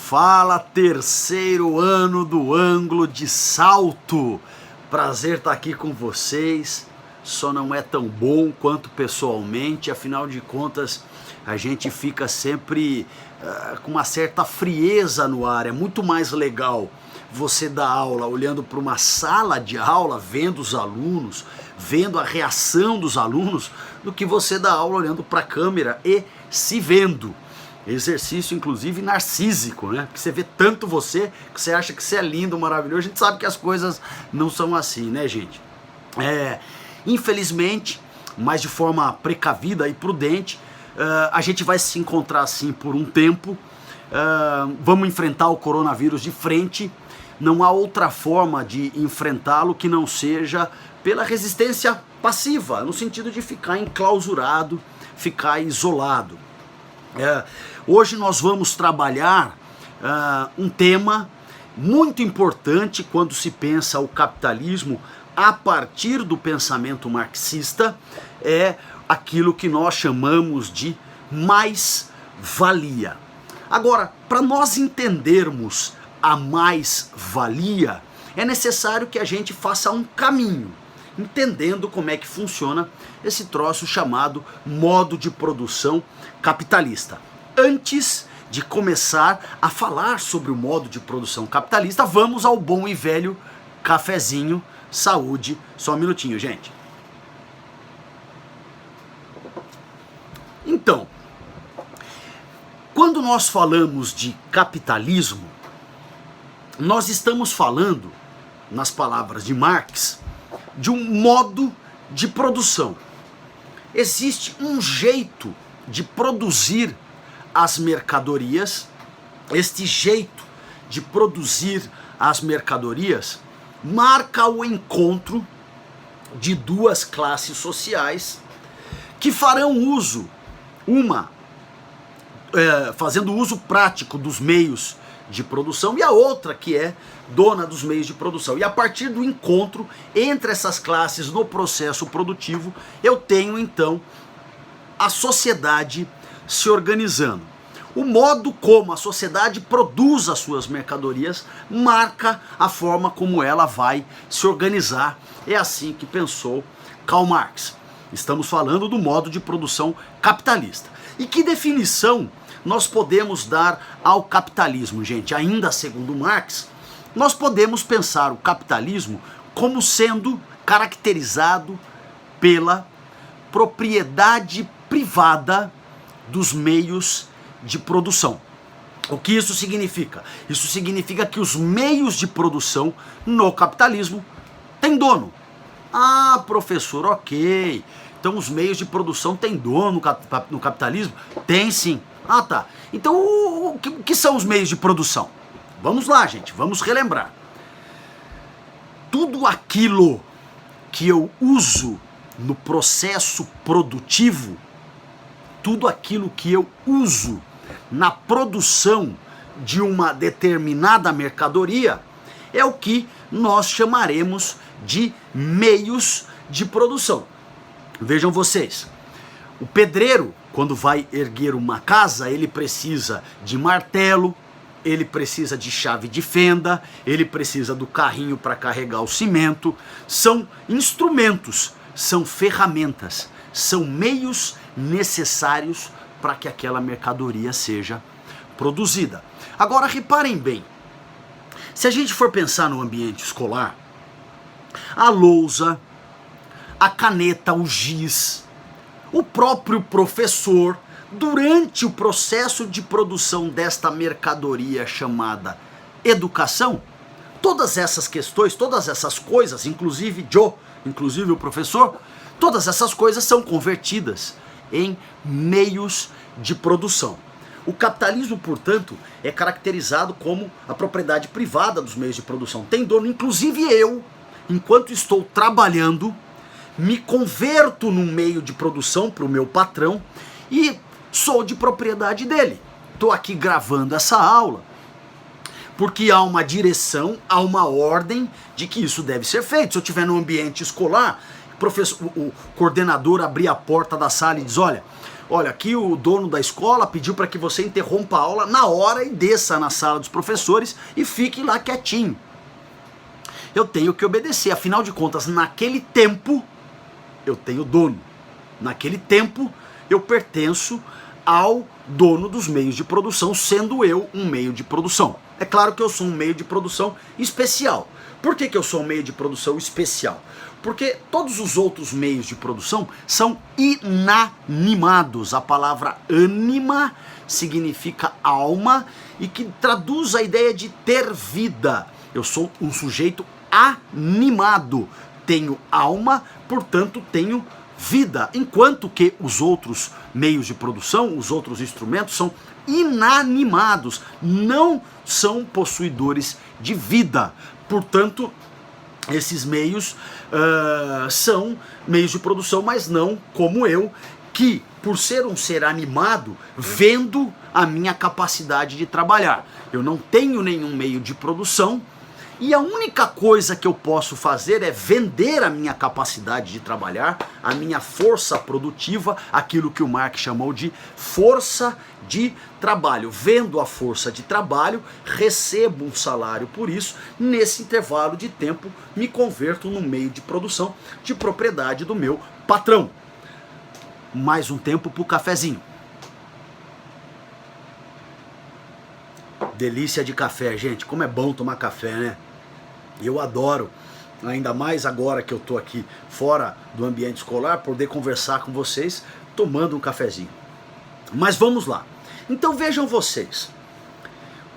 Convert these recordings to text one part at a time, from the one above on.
Fala, terceiro ano do ângulo de salto. Prazer estar aqui com vocês. Só não é tão bom quanto pessoalmente, afinal de contas a gente fica sempre com uma certa frieza no ar. É muito mais legal você dar aula olhando para uma sala de aula, vendo os alunos, vendo a reação dos alunos, do que você dar aula olhando para a câmera e se vendo. Exercício, inclusive, narcísico, né? Porque você vê tanto você que você acha que você é lindo, maravilhoso. A gente sabe que as coisas não são assim, né, gente? Infelizmente, mas de forma precavida e prudente, a gente vai se encontrar assim por um tempo. Vamos enfrentar o coronavírus de frente. Não há outra forma de enfrentá-lo que não seja pela resistência passiva, no sentido de ficar enclausurado, ficar isolado. Hoje nós vamos trabalhar um tema muito importante quando se pensa o capitalismo a partir do pensamento marxista, é aquilo que nós chamamos de mais-valia. Agora, para nós entendermos a mais-valia, é necessário que a gente faça um caminho, entendendo como é que funciona esse troço chamado modo de produção capitalista. Antes de começar a falar sobre o modo de produção capitalista, vamos ao bom e velho cafezinho, saúde. Só um minutinho, gente. Então, quando nós falamos de capitalismo, nós estamos falando, nas palavras de Marx, de um modo de produção. Existe um jeito de produzir as mercadorias. Este jeito de produzir as mercadorias marca o encontro de duas classes sociais que farão uso, fazendo uso prático dos meios de produção, e a outra que é dona dos meios de produção. E a partir do encontro entre essas classes no processo produtivo, eu tenho então a sociedade se organizando. O modo como a sociedade produz as suas mercadorias marca a forma como ela vai se organizar. É assim que pensou Karl Marx. Estamos falando do modo de produção capitalista. E que definição nós podemos dar ao capitalismo, gente? Ainda segundo Marx, nós podemos pensar o capitalismo como sendo caracterizado pela propriedade privada dos meios de produção. O que isso significa? Isso significa que os meios de produção no capitalismo têm dono. Ah, professor, ok. Então os meios de produção têm dono no capitalismo? Tem sim. Ah, tá. Então o que são os meios de produção? Vamos lá, gente, vamos relembrar. Tudo aquilo que eu uso no processo produtivo, tudo aquilo que eu uso na produção de uma determinada mercadoria, é o que nós chamaremos de meios de produção. Vejam vocês, o pedreiro, quando vai erguer uma casa, ele precisa de martelo, ele precisa de chave de fenda, ele precisa do carrinho para carregar o cimento. São instrumentos, são ferramentas, são meios necessários para que aquela mercadoria seja produzida. Agora reparem bem, se a gente for pensar no ambiente escolar, a lousa, a caneta, o giz, o próprio professor, durante o processo de produção desta mercadoria chamada educação, todas essas questões, todas essas coisas, inclusive o professor, todas essas coisas são convertidas em meios de produção. O capitalismo, portanto, é caracterizado como a propriedade privada dos meios de produção. Tem dono, inclusive eu, enquanto estou trabalhando, me converto num meio de produção para o meu patrão e sou de propriedade dele. Estou aqui gravando essa aula porque há uma direção, há uma ordem de que isso deve ser feito. Se eu estiver no ambiente escolar, o coordenador abrir a porta da sala e diz: olha, olha, aqui o dono da escola pediu para que você interrompa a aula na hora e desça na sala dos professores e fique lá quietinho. Eu tenho que obedecer, afinal de contas, naquele tempo eu tenho dono. Naquele tempo eu pertenço ao dono dos meios de produção, sendo eu um meio de produção. É claro que eu sou um meio de produção especial. Por que eu sou um meio de produção especial? Porque todos os outros meios de produção são inanimados. A palavra ânima significa alma e que traduz a ideia de ter vida. Eu sou um sujeito animado. Tenho alma, portanto tenho vida. Enquanto que os outros meios de produção, os outros instrumentos são inanimados, não são possuidores de vida. Portanto, esses meios são meios de produção, mas não como eu, que por ser um ser animado, vendo a minha capacidade de trabalhar. Eu não tenho nenhum meio de produção e a única coisa que eu posso fazer é vender a minha capacidade de trabalhar, a minha força produtiva, aquilo que o Marx chamou de força de trabalho. Vendo a força de trabalho, recebo um salário por isso, nesse intervalo de tempo me converto num meio de produção de propriedade do meu patrão. Mais um tempo pro cafezinho. Delícia de café, gente, como é bom tomar café, né? Eu adoro, ainda mais agora que eu tô aqui fora do ambiente escolar, poder conversar com vocês tomando um cafezinho. Mas vamos lá. Então vejam vocês,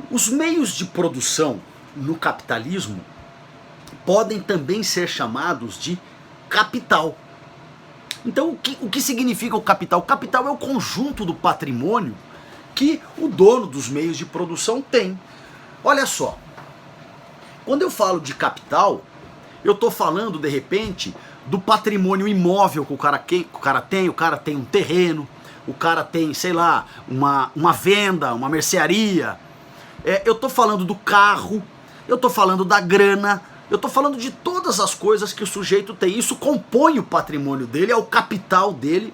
os meios de produção no capitalismo podem também ser chamados de capital. Então o que significa o capital? O capital é o conjunto do patrimônio que o dono dos meios de produção tem. Olha só, quando eu falo de capital, eu estou falando de repente do patrimônio imóvel que o cara tem. O cara tem um terreno, o cara tem, sei lá, uma venda, uma mercearia. Eu estou falando do carro, eu estou falando da grana, eu estou falando de todas as coisas que o sujeito tem. Isso compõe o patrimônio dele, é o capital dele,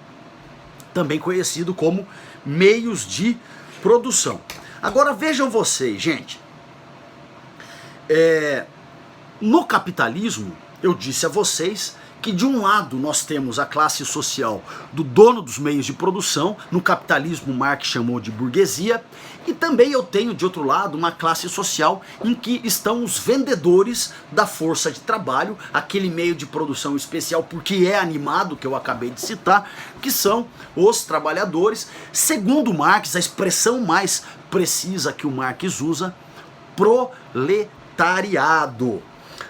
também conhecido como meios de produção. Agora vejam vocês, gente, no capitalismo, eu disse a vocês que de um lado nós temos a classe social do dono dos meios de produção, no capitalismo Marx chamou de burguesia, e também eu tenho de outro lado uma classe social em que estão os vendedores da força de trabalho, aquele meio de produção especial porque é animado, que eu acabei de citar, que são os trabalhadores, segundo Marx, a expressão mais precisa que o Marx usa, proletariado.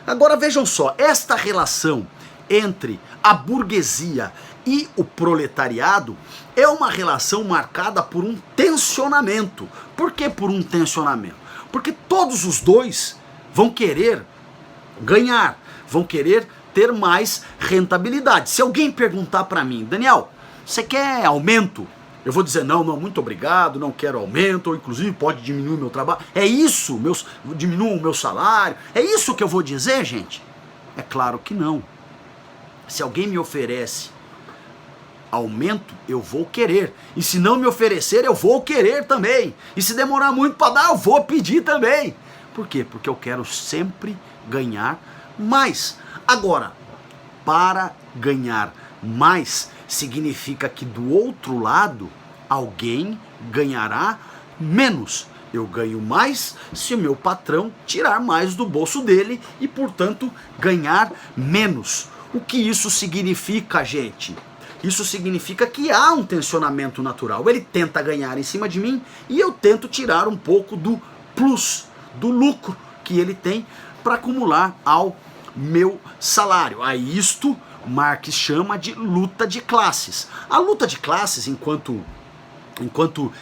Agora vejam só, esta relação entre a burguesia e o proletariado é uma relação marcada por um tensionamento. Por que por um tensionamento? Porque todos os dois vão querer ganhar, vão querer ter mais rentabilidade. Se alguém perguntar para mim, Daniel, você quer aumento? Eu vou dizer, não, muito obrigado, não quero aumento, ou inclusive pode diminuir o meu trabalho. É isso, diminua o meu salário. É isso que eu vou dizer, gente? É claro que não. Se alguém me oferece aumento, eu vou querer. E se não me oferecer, eu vou querer também. E se demorar muito para dar, eu vou pedir também. Por quê? Porque eu quero sempre ganhar mais. Agora, para ganhar mais, significa que do outro lado, alguém ganhará menos. Eu ganho mais se o meu patrão tirar mais do bolso dele e, portanto, ganhar menos. O que isso significa, gente? Isso significa que há um tensionamento natural. Ele tenta ganhar em cima de mim e eu tento tirar um pouco do plus, do lucro que ele tem para acumular ao meu salário. A isto Marx chama de luta de classes. A luta de classes, enquanto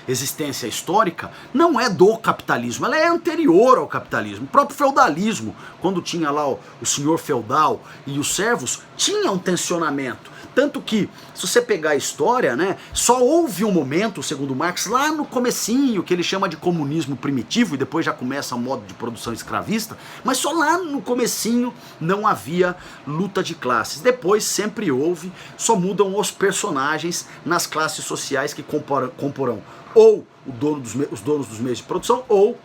existência histórica, não é do capitalismo, ela é anterior ao capitalismo. O próprio feudalismo, quando tinha lá o senhor feudal e os servos, tinha um tensionamento. Tanto que, se você pegar a história, né, só houve um momento, segundo Marx, lá no comecinho, que ele chama de comunismo primitivo, e depois já começa o modo de produção escravista, mas só lá no comecinho não havia luta de classes. Depois sempre houve, só mudam os personagens nas classes sociais que comporão ou os donos dos meios de produção ou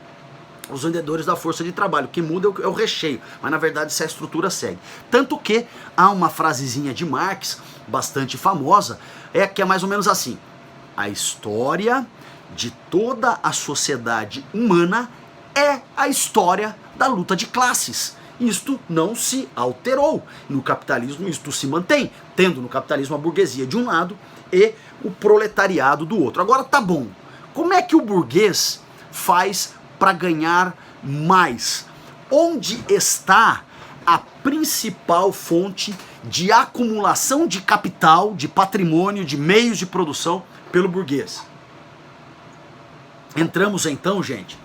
os vendedores da força de trabalho. O que muda é o recheio, mas na verdade essa estrutura segue. Tanto que há uma frasezinha de Marx, bastante famosa, que é mais ou menos assim: a história de toda a sociedade humana é a história da luta de classes. Isto não se alterou. No capitalismo isto se mantém, tendo no capitalismo a burguesia de um lado e o proletariado do outro. Agora tá bom, como é que o burguês faz para ganhar mais? Onde está a principal fonte de acumulação de capital, de patrimônio, de meios de produção pelo burguês? Entramos então, gente,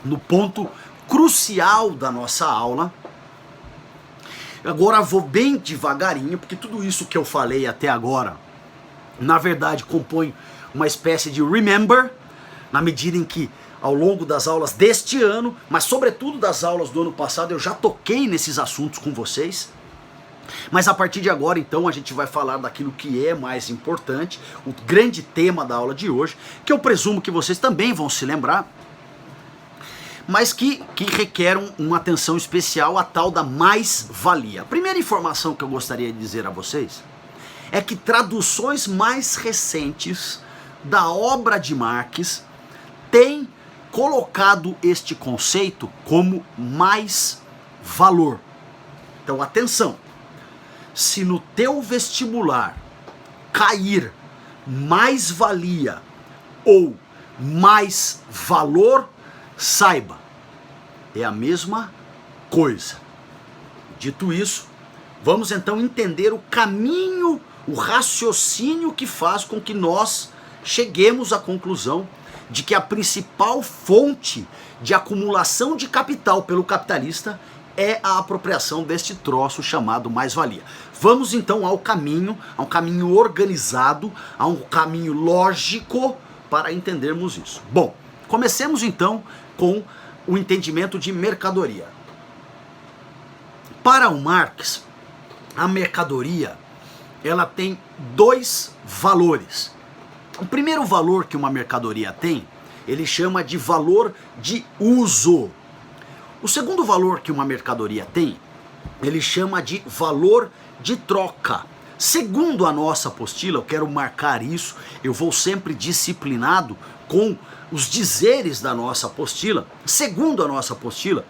no ponto crucial da nossa aula. Agora vou bem devagarinho, porque tudo isso que eu falei até agora, na verdade, compõe uma espécie de remember, na medida em que ao longo das aulas deste ano, mas sobretudo das aulas do ano passado, eu já toquei nesses assuntos com vocês. Mas a partir de agora, então, a gente vai falar daquilo que é mais importante, o grande tema da aula de hoje, que eu presumo que vocês também vão se lembrar, mas que requer uma atenção especial, a tal da mais-valia. A primeira informação que eu gostaria de dizer a vocês é que traduções mais recentes da obra de Marx têm colocado este conceito como mais valor. Então atenção, se no teu vestibular cair mais valia ou mais valor, saiba, é a mesma coisa. Dito isso, vamos então entender o caminho, o raciocínio que faz com que nós cheguemos à conclusão de que a principal fonte de acumulação de capital pelo capitalista é a apropriação deste troço chamado mais-valia. Vamos então a um caminho organizado, a um caminho lógico para entendermos isso. Bom, comecemos então com o entendimento de mercadoria. Para o Marx, a mercadoria, ela tem dois valores. O primeiro valor que uma mercadoria tem, ele chama de valor de uso. O segundo valor que uma mercadoria tem, ele chama de valor de troca. Segundo a nossa apostila, eu quero marcar isso, eu vou sempre disciplinado com os dizeres da nossa apostila. Segundo a nossa apostila,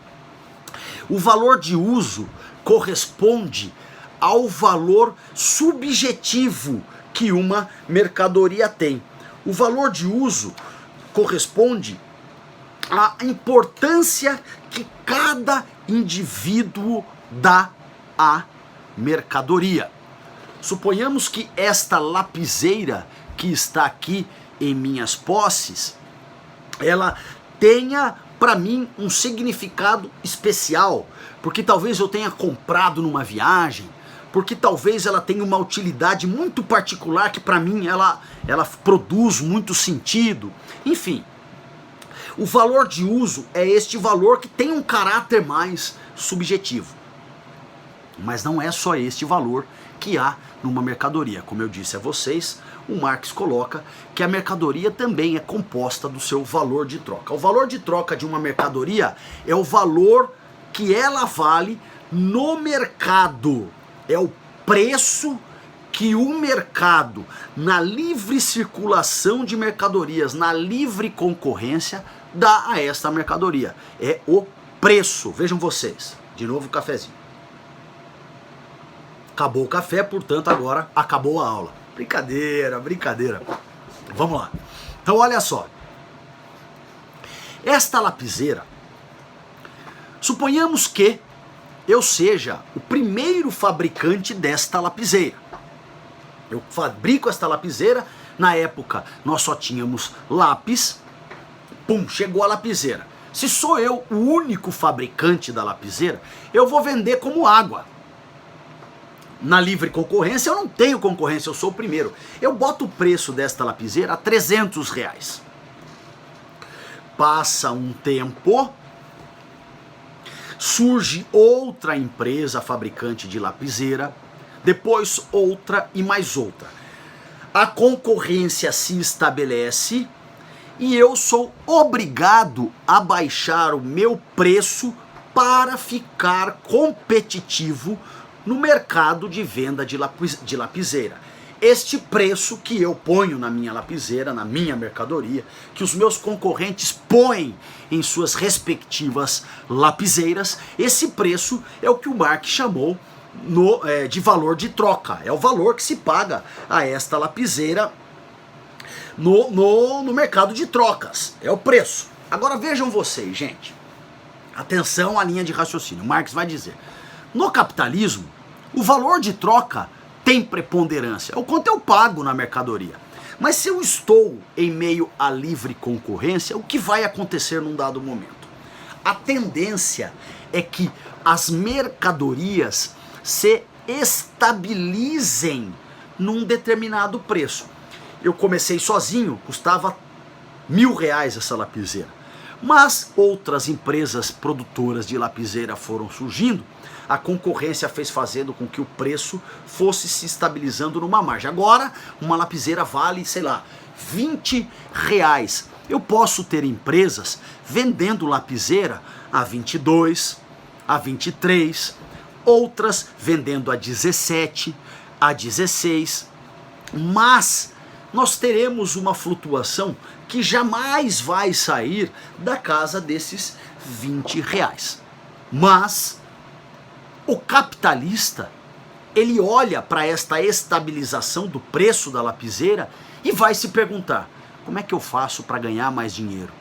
o valor de uso corresponde ao valor subjetivo que uma mercadoria tem. O valor de uso corresponde à importância que cada indivíduo dá à mercadoria. Suponhamos que esta lapiseira que está aqui em minhas posses, ela tenha para mim um significado especial, porque talvez eu tenha comprado numa viagem, porque talvez ela tenha uma utilidade muito particular que para mim ela produz muito sentido. Enfim, o valor de uso é este valor que tem um caráter mais subjetivo. Mas não é só este valor que há numa mercadoria. Como eu disse a vocês, o Marx coloca que a mercadoria também é composta do seu valor de troca. O valor de troca de uma mercadoria é o valor que ela vale no mercado. É o preço que o mercado, na livre circulação de mercadorias, na livre concorrência, dá a esta mercadoria. É o preço. Vejam vocês. De novo o cafezinho. Acabou o café, portanto agora acabou a aula. Brincadeira, brincadeira. Vamos lá. Então olha só. Esta lapiseira, suponhamos que eu seja o primeiro fabricante desta lapiseira. Eu fabrico esta lapiseira, na época nós só tínhamos lápis, pum, chegou a lapiseira. Se sou eu o único fabricante da lapiseira, eu vou vender como água. Na livre concorrência eu não tenho concorrência, eu sou o primeiro. Eu boto o preço desta lapiseira a R$300. Passa um tempo, surge outra empresa fabricante de lapiseira, depois outra e mais outra. A concorrência se estabelece e eu sou obrigado a baixar o meu preço para ficar competitivo no mercado de venda de lapiseira. Este preço que eu ponho na minha lapiseira, na minha mercadoria, que os meus concorrentes põem em suas respectivas lapiseiras, esse preço é o que o Marx chamou de valor de troca. É o valor que se paga a esta lapiseira no mercado de trocas. É o preço. Agora vejam vocês, gente. Atenção à linha de raciocínio. Marx vai dizer: no capitalismo, o valor de troca tem preponderância, é o quanto eu pago na mercadoria. Mas se eu estou em meio à livre concorrência, o que vai acontecer num dado momento? A tendência é que as mercadorias se estabilizem num determinado preço. Eu comecei sozinho, custava R$1.000 essa lapiseira. Mas outras empresas produtoras de lapiseira foram surgindo, a concorrência fez fazendo com que o preço fosse se estabilizando numa margem. Agora, uma lapiseira vale, sei lá, R$20. Eu posso ter empresas vendendo lapiseira a 22, a 23, outras vendendo a 17, a 16, mas nós teremos uma flutuação que jamais vai sair da casa desses R$20. Mas o capitalista, ele olha para esta estabilização do preço da lapiseira e vai se perguntar: como é que eu faço para ganhar mais dinheiro?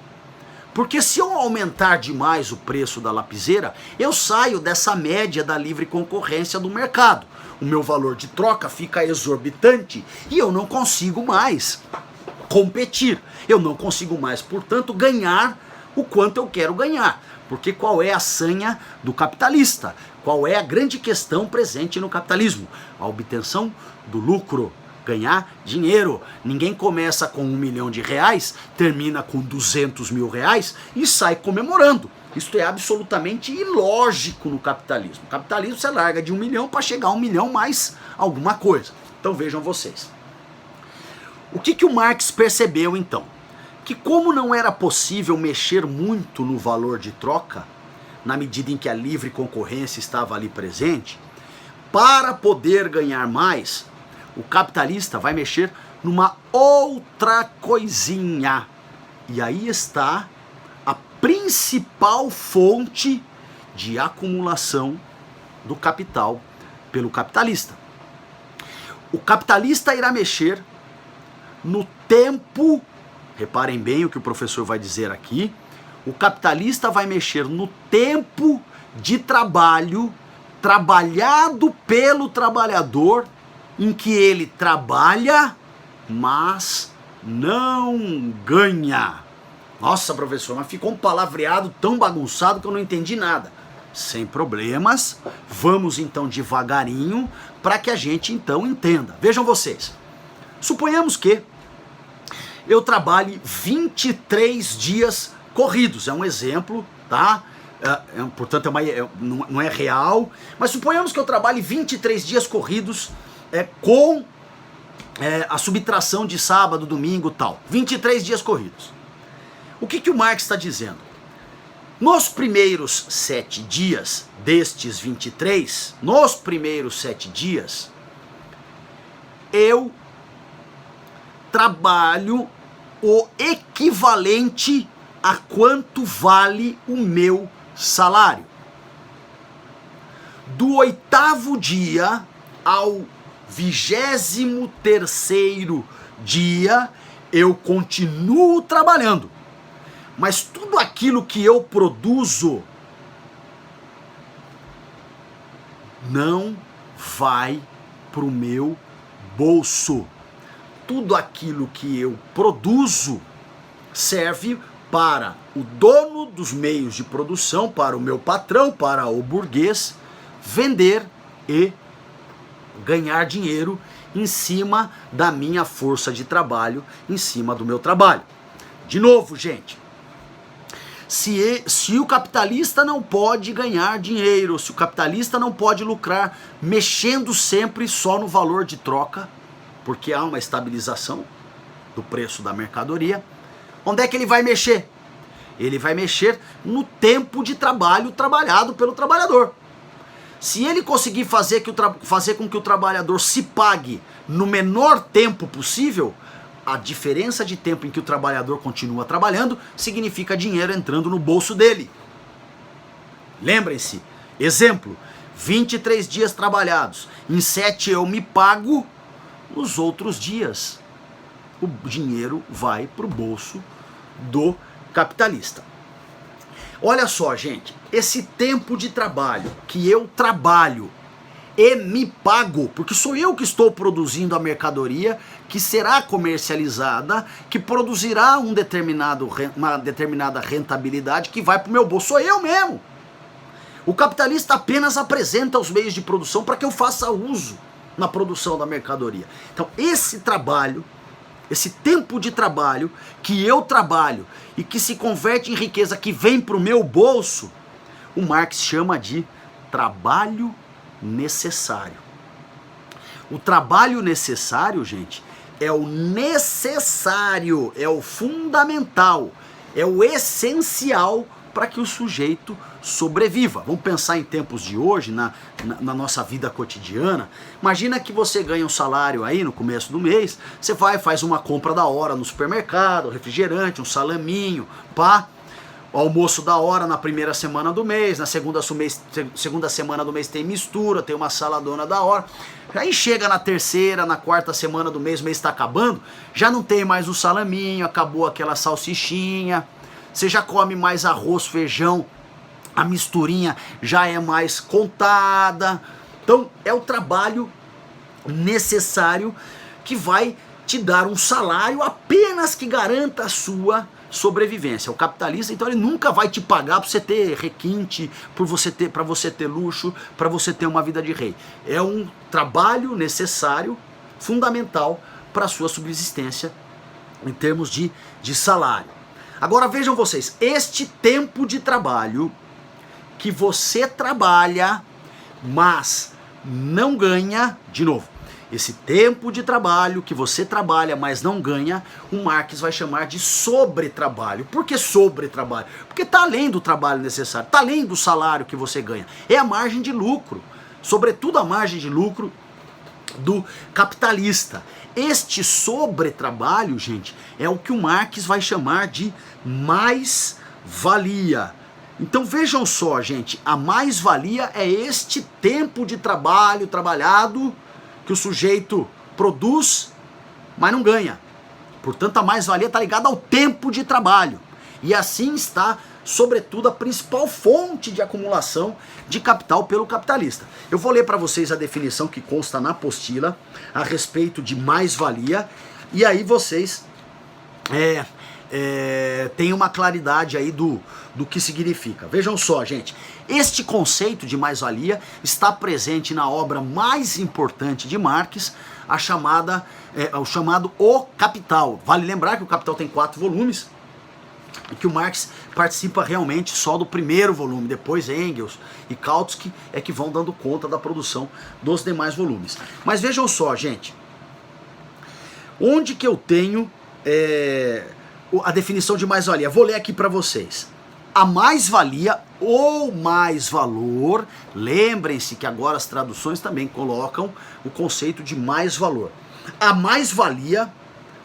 Porque se eu aumentar demais o preço da lapiseira, eu saio dessa média da livre concorrência do mercado. O meu valor de troca fica exorbitante e eu não consigo mais competir. Eu não consigo mais, portanto, ganhar o quanto eu quero ganhar. Porque qual é a sanha do capitalista? Qual é a grande questão presente no capitalismo? A obtenção do lucro, ganhar dinheiro. Ninguém começa com R$1 milhão, termina com R$200 mil e sai comemorando. Isto é absolutamente ilógico no capitalismo. No capitalismo você larga de 1 milhão para chegar a 1 milhão mais alguma coisa. Então vejam vocês. O que o Marx percebeu então? Que como não era possível mexer muito no valor de troca, na medida em que a livre concorrência estava ali presente, para poder ganhar mais, o capitalista vai mexer numa outra coisinha. E aí está a principal fonte de acumulação do capital pelo capitalista. O capitalista irá mexer no tempo, reparem bem o que o professor vai dizer aqui, o capitalista vai mexer no tempo de trabalho trabalhado pelo trabalhador, em que ele trabalha, mas não ganha. Nossa, professor, mas ficou um palavreado tão bagunçado que eu não entendi nada. Sem problemas, vamos então devagarinho para que a gente então entenda. Vejam vocês, suponhamos que eu trabalhe 23 dias corridos, é um exemplo, tá? Portanto, não é real, mas suponhamos que eu trabalhe 23 dias corridos com a subtração de sábado, domingo e tal. 23 dias corridos. O que o Marx está dizendo? Nos primeiros 7 dias destes 23, nos primeiros 7 dias, eu trabalho o equivalente a quanto vale o meu salário. Do 8º dia ao 23º dia, eu continuo trabalhando. Mas tudo aquilo que eu produzo não vai para o meu bolso. Tudo aquilo que eu produzo serve para o dono dos meios de produção, para o meu patrão, para o burguês, vender e ganhar dinheiro em cima da minha força de trabalho, em cima do meu trabalho. De novo, gente, se o capitalista não pode ganhar dinheiro, se o capitalista não pode lucrar mexendo sempre só no valor de troca, porque há uma estabilização do preço da mercadoria, onde é que ele vai mexer? Ele vai mexer no tempo de trabalho trabalhado pelo trabalhador. Se ele conseguir fazer com que o trabalhador se pague no menor tempo possível, a diferença de tempo em que o trabalhador continua trabalhando significa dinheiro entrando no bolso dele. Lembrem-se, exemplo, 23 dias trabalhados, em 7 eu me pago, nos outros dias o dinheiro vai para o bolso do capitalista. Olha só, gente, esse tempo de trabalho que eu trabalho e me pago, porque sou eu que estou produzindo a mercadoria que será comercializada, que produzirá uma determinada rentabilidade que vai para o meu bolso, sou eu mesmo. O capitalista apenas apresenta os meios de produção para que eu faça uso na produção da mercadoria. Então esse trabalho, esse tempo de trabalho que eu trabalho e que se converte em riqueza que vem para o meu bolso, o Marx chama de trabalho necessário. O trabalho necessário, gente, é o necessário, é o fundamental, é o essencial para que o sujeito sobreviva. Vamos pensar em tempos de hoje, na nossa vida cotidiana. Imagina que você ganha um salário aí no começo do mês, você vai, faz uma compra da hora no supermercado, refrigerante, um salaminho, pá, almoço da hora na primeira semana do mês, na segunda semana do mês tem mistura, tem uma saladona da hora. Aí chega na terceira, na quarta semana do mês, o mês está acabando, já não tem mais o salaminho, acabou aquela salsichinha, você já come mais arroz, feijão, a misturinha já é mais contada. Então é o trabalho necessário que vai te dar um salário apenas que garanta a sua sobrevivência. O capitalista, então, ele nunca vai te pagar para você ter requinte, para você ter luxo, para você ter uma vida de rei. É um trabalho necessário, fundamental para a sua subsistência em termos de salário. Agora vejam vocês, este tempo de trabalho que você trabalha, mas não ganha, de novo, esse tempo de trabalho que você trabalha, mas não ganha, o Marx vai chamar de sobretrabalho. Por que sobretrabalho? Porque está além do trabalho necessário, está além do salário que você ganha. É a margem de lucro, sobretudo a margem de lucro do capitalista. Este sobretrabalho, gente, é o que o Marx vai chamar de mais-valia. Então vejam só, gente, a mais-valia é este tempo de trabalho trabalhado que o sujeito produz, mas não ganha. Portanto, a mais-valia está ligada ao tempo de trabalho. E assim está, sobretudo, a principal fonte de acumulação de capital pelo capitalista. Eu vou ler para vocês a definição que consta na apostila a respeito de mais-valia, e aí vocês têm uma claridade aí do que significa. Vejam só, gente. Este conceito de mais-valia está presente na obra mais importante de Marx, o chamado O Capital. Vale lembrar que o Capital tem 4 volumes, e que o Marx participa realmente só do primeiro volume, depois Engels e Kautsky é que vão dando conta da produção dos demais volumes. Mas vejam só, gente, onde que eu tenho a definição de mais-valia? Vou ler aqui para vocês. A mais-valia ou mais-valor, lembrem-se que agora as traduções também colocam o conceito de mais-valor. A mais-valia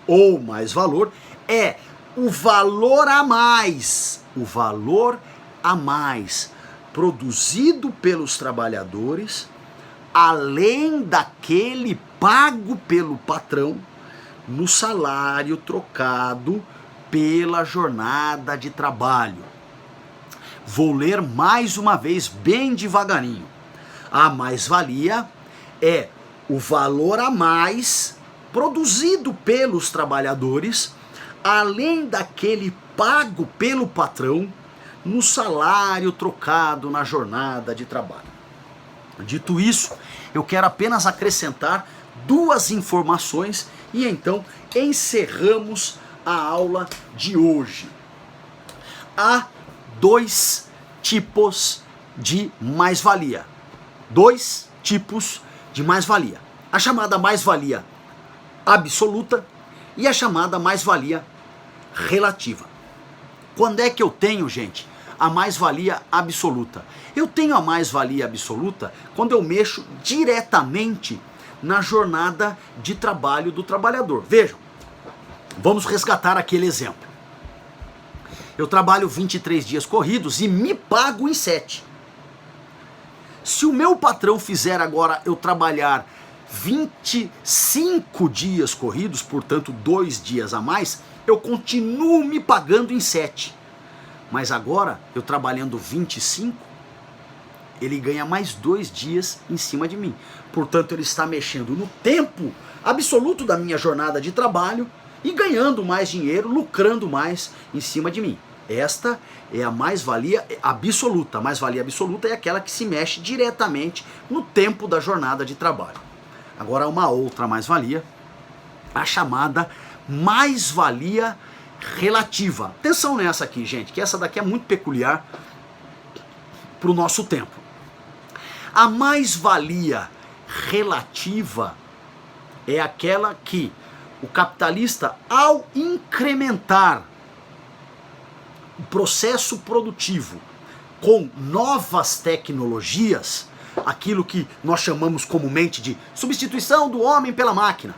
ou mais-valor é o valor a mais produzido pelos trabalhadores, além daquele pago pelo patrão no salário trocado pela jornada de trabalho. Vou ler mais uma vez, bem devagarinho. A mais-valia é o valor a mais produzido pelos trabalhadores, além daquele pago pelo patrão no salário trocado na jornada de trabalho. Dito isso, eu quero apenas acrescentar duas informações e então encerramos a aula de hoje. Há dois tipos de mais-valia. Dois tipos de mais-valia. A chamada mais-valia absoluta e a chamada mais-valia relativa. Quando é que eu tenho, gente, a mais-valia absoluta? Eu tenho a mais-valia absoluta quando eu mexo diretamente na jornada de trabalho do trabalhador. Vejam, vamos resgatar aquele exemplo. Eu trabalho 23 dias corridos e me pago em 7. Se o meu patrão fizer agora eu trabalhar 25 dias corridos, portanto 2 dias a mais, eu continuo me pagando em 7. Mas agora, eu trabalhando 25, ele ganha mais 2 dias em cima de mim. Portanto, ele está mexendo no tempo absoluto da minha jornada de trabalho e ganhando mais dinheiro, lucrando mais em cima de mim. Esta é a mais-valia absoluta. A mais-valia absoluta é aquela que se mexe diretamente no tempo da jornada de trabalho. Agora, uma outra mais-valia, a chamada mais-valia relativa. Atenção nessa aqui, gente, que essa daqui é muito peculiar para o nosso tempo. A mais-valia relativa é aquela que o capitalista, ao incrementar o processo produtivo com novas tecnologias, aquilo que nós chamamos comumente de substituição do homem pela máquina,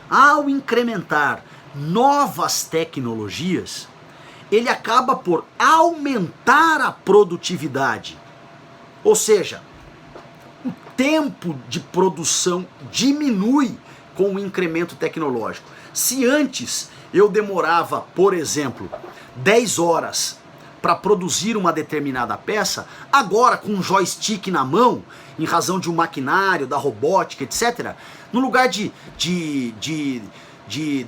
ao incrementar novas tecnologias, ele acaba por aumentar a produtividade. Ou seja, o tempo de produção diminui com o incremento tecnológico. Se antes eu demorava, por exemplo, 10 horas para produzir uma determinada peça, agora com um joystick na mão, em razão de um maquinário, da robótica, etc., no lugar de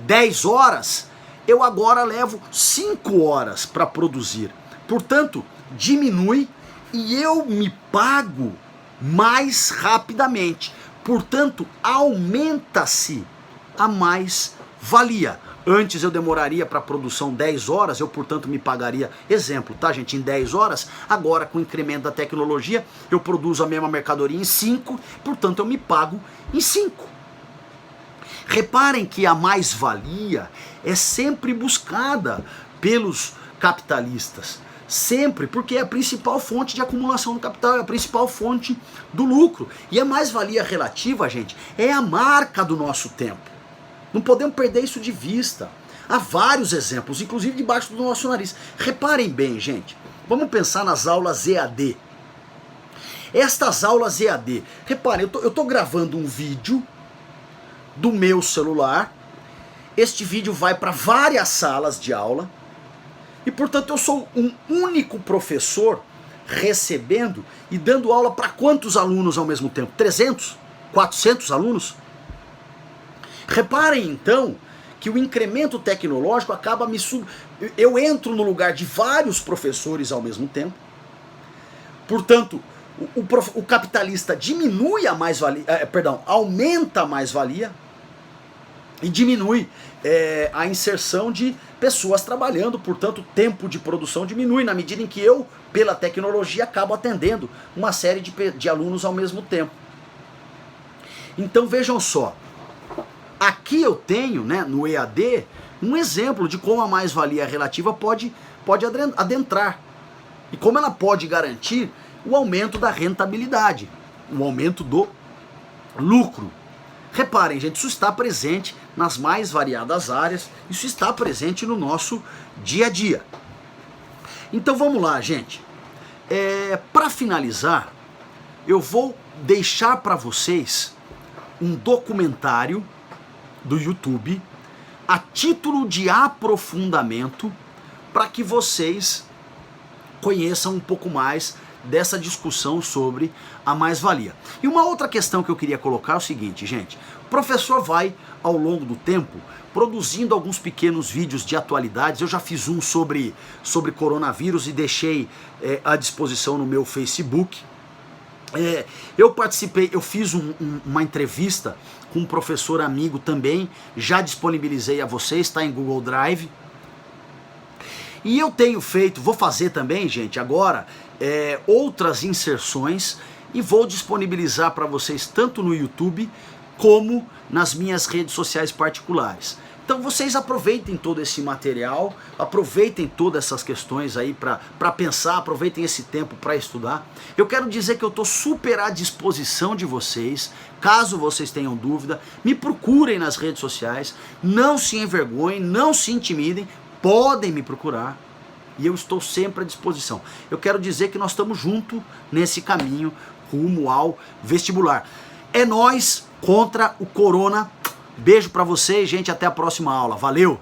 10 horas, eu agora levo 5 horas para produzir. Portanto, diminui e eu me pago mais rapidamente. Portanto, aumenta-se a mais-valia. Antes eu demoraria para a produção 10 horas, eu, portanto, me pagaria, exemplo, tá, gente, em 10 horas. Agora, com o incremento da tecnologia, eu produzo a mesma mercadoria em 5, portanto, eu me pago em 5. Reparem que a mais-valia é sempre buscada pelos capitalistas. Sempre, porque é a principal fonte de acumulação do capital, é a principal fonte do lucro. E a mais-valia relativa, gente, é a marca do nosso tempo. Não podemos perder isso de vista. Há vários exemplos, inclusive debaixo do nosso nariz. Reparem bem, gente, vamos pensar nas aulas EAD. Estas aulas EAD, reparem, eu tô gravando um vídeo do meu celular, este vídeo vai para várias salas de aula, e portanto eu sou um único professor recebendo e dando aula para quantos alunos ao mesmo tempo? 300? 400 alunos? Reparem então que o incremento tecnológico acaba eu entro no lugar de vários professores ao mesmo tempo. Portanto, o capitalista diminui a mais-valia, aumenta a mais-valia e diminui a inserção de pessoas trabalhando, portanto o tempo de produção diminui na medida em que eu, pela tecnologia, acabo atendendo uma série de alunos ao mesmo tempo. Então vejam só, aqui eu tenho, né, no EAD, um exemplo de como a mais-valia relativa pode adentrar e como ela pode garantir o aumento da rentabilidade, o aumento do lucro. Reparem, gente, isso está presente nas mais variadas áreas, isso está presente no nosso dia a dia. Então vamos lá, gente. Para finalizar, eu vou deixar para vocês um documentário do YouTube a título de aprofundamento para que vocês conheçam um pouco mais dessa discussão sobre a mais-valia. E uma outra questão que eu queria colocar é o seguinte, gente. O professor vai, ao longo do tempo, produzindo alguns pequenos vídeos de atualidades. Eu já fiz um sobre coronavírus e deixei à disposição no meu Facebook. Eu participei, eu fiz uma entrevista com um professor amigo também, já disponibilizei a vocês, está em Google Drive. E eu tenho feito, vou fazer também, gente, agora, outras inserções e vou disponibilizar para vocês tanto no YouTube como nas minhas redes sociais particulares. Então vocês aproveitem todo esse material, aproveitem todas essas questões aí para pensar, aproveitem esse tempo para estudar. Eu quero dizer que eu estou super à disposição de vocês, caso vocês tenham dúvida, me procurem nas redes sociais, não se envergonhem, não se intimidem, podem me procurar e eu estou sempre à disposição. Eu quero dizer que nós estamos juntos nesse caminho rumo ao vestibular. É nós contra o corona. Beijo pra vocês, gente, até a próxima aula. Valeu!